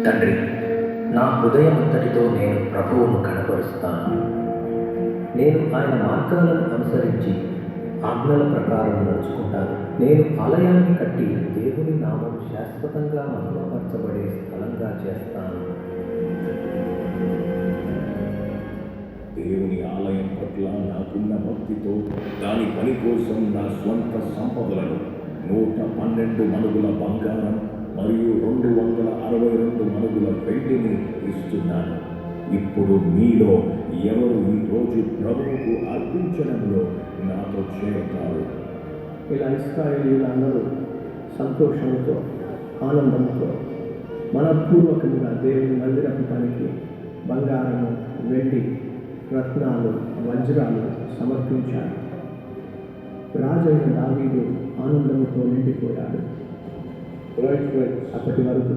తండ్రి, నా హృదయమంతటితో నేను ప్రభువును కనపరుస్తాను. నేను ఆయన మార్గాలను అనుసరించి ఆజ్ఞల ప్రకారం నడుచుకుంటాను. నేను ఆలయాన్ని కట్టి దేవుని నామం శాశ్వతంగా మహిమపరచబడే స్థలంగా చేస్తాను. దేవుని ఆలయం పట్ల నాకున్న భక్తితో దాని పని కోసం నా స్వంత సంపదలను 112 మణుగుల బంగారం మరియు 262 మణుగుల వెండిని ఇస్తున్నాను. ఇప్పుడు మీలో ఎవరు ఈ రోజు ప్రభువుకు అర్పించడంలో నాతో చేరతారు? ఇలా ఇశ్రాయేలీయులందరూ సంతోషంతో ఆనందంతో మనపూర్వకంగా దేవుని మందిరపు పనికి బంగారము, వెండి, రత్నాలు, వజ్రాలు సమర్పించారు. రాజైన దావీదు ఆనందంతో నిండిపోయాడు. అప్పటి వరకు